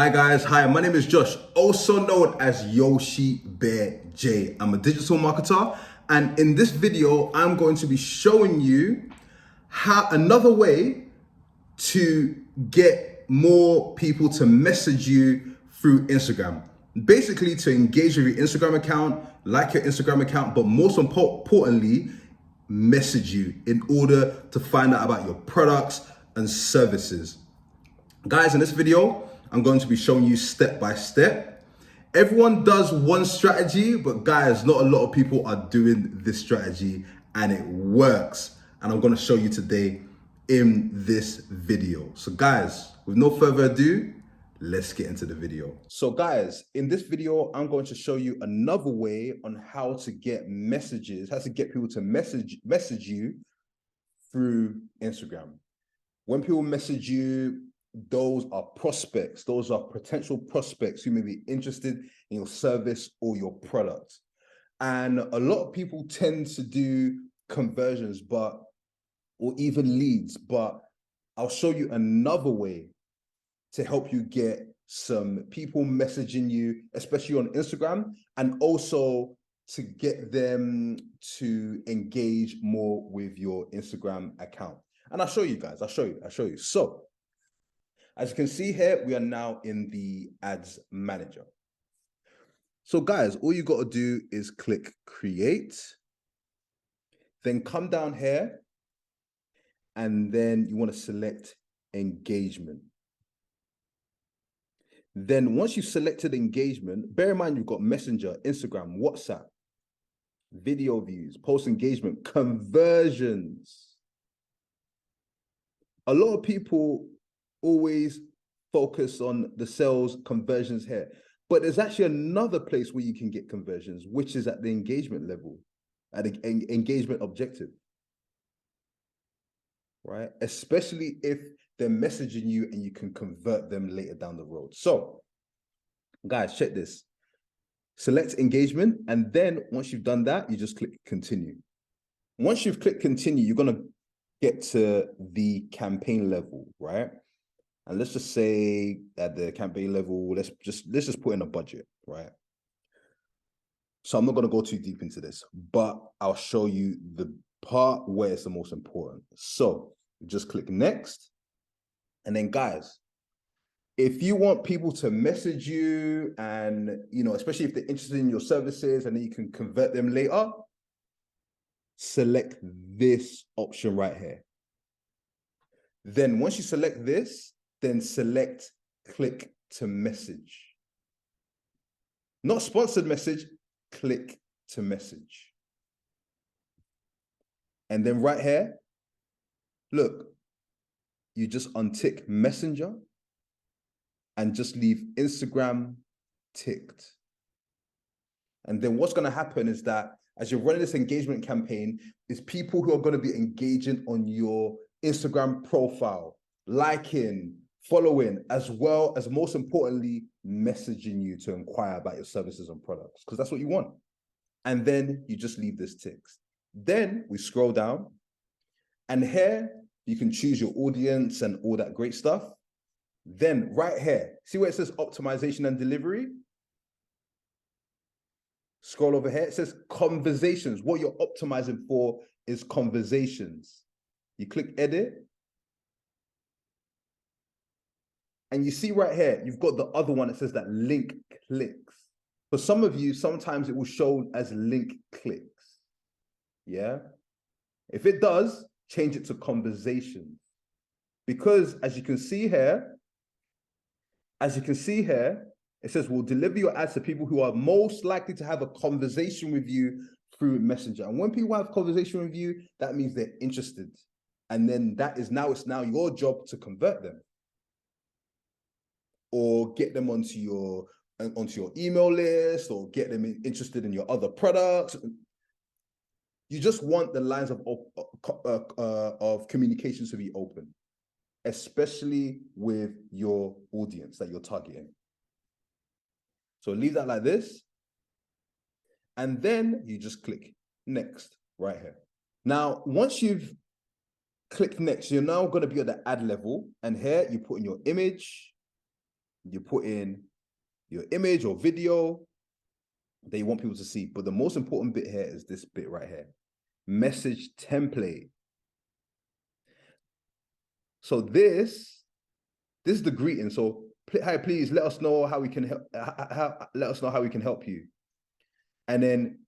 Hi guys, hi, my name is Josh, also known as Yoshi Bear J. I'm a digital marketer, and in this video, I'm going to be showing you how another way to get more people to message you through Instagram. Basically, to engage with your Instagram account, like your Instagram account, but most importantly, message you in order to find out about your products and services. Guys, in this video, I'm going to be showing you step by step. Everyone does one strategy, but guys, not a lot of people are doing this strategy and it works. And I'm going to show you today in this video. So guys, with no further ado, let's get into the video. So guys, in this video, I'm going to show you another way on how to get messages, how to get people to message you through Instagram. When people message you, those are prospects. Those are potential prospects who may be interested in your service or your product. And a lot of people tend to do conversions, or even leads, but I'll show you another way to help you get some people messaging you, especially on Instagram, and also to get them to engage more with your Instagram account. And I'll show you guys, I'll show you. So, as you can see here, we are now in the ads manager. So guys, all you got to do is click create, then come down here, and then you want to select engagement. Then once you've selected engagement, bear in mind you've got Messenger, Instagram, WhatsApp, video views, post engagement, conversions. A lot of people always focus on the sales conversions here, but there's actually another place where you can get conversions, which is at the engagement level, at the engagement objective, right? Especially if they're messaging you and you can convert them later down the road. So guys, check this. Select engagement, and then once you've done that, you just click continue. Once you've clicked continue, you're going to get to the campaign level, right? And let's just say at the campaign level, let's just put in a budget, right? So I'm not going to go too deep into this, but I'll show you the part where it's the most important. So just click next. And then guys, if you want people to message you and, especially if they're interested in your services and then you can convert them later, select this option right here. Then once you select this, then select click to message. Not sponsored message, click to message. And then right here, look, you just untick Messenger and just leave Instagram ticked. And then what's going to happen is that as you're running this engagement campaign, is people who are going to be engaging on your Instagram profile, liking, following, as well as most importantly, messaging you to inquire about your services and products, because that's what you want. And then you just leave this text. Then we scroll down, and here you can choose your audience and all that great stuff. Then right here, see where it says optimization and delivery? Scroll over here, it says conversations. What you're optimizing for is conversations. You click edit. And you see right here, you've got the other one that says that link clicks. For some of you, sometimes it will show as link clicks. Yeah. If it does, change it to conversations. Because as you can see here, it says we'll deliver your ads to people who are most likely to have a conversation with you through Messenger. And when people have a conversation with you, that means they're interested. And then it's now your job to convert them or get them onto your email list or get them interested in your other products. You just want the lines of communications to be open, especially with your audience that you're targeting. So leave that like this. And then you just click next right here. Now, once you've clicked next, you're now going to be at the ad level. And here you put in your image. you put in your image or video that you want people to see. But the most important bit here is this bit right here. Message template. So this is the greeting. So hi, please let us know how we can help. Let us know how we can help you. And then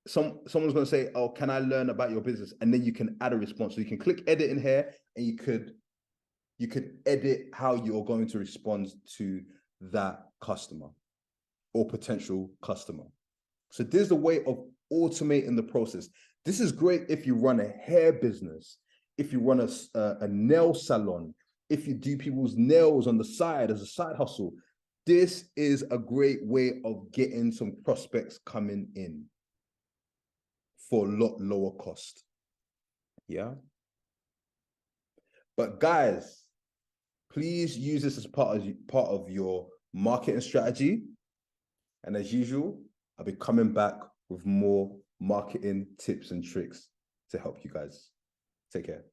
someone's going to say, "Oh, can I learn about your business?" And then you can add a response. So you can click edit in here, and you could edit how you're going to respond to that customer or potential customer. So there's a way of automating the process. This is great if you run a hair business, if you run a nail salon, if you do people's nails on the side as a side hustle. This is a great way of getting some prospects coming in for a lot lower cost. Yeah. But guys, please use this as part of your marketing strategy. And as usual, I'll be coming back with more marketing tips and tricks to help you guys. Take care.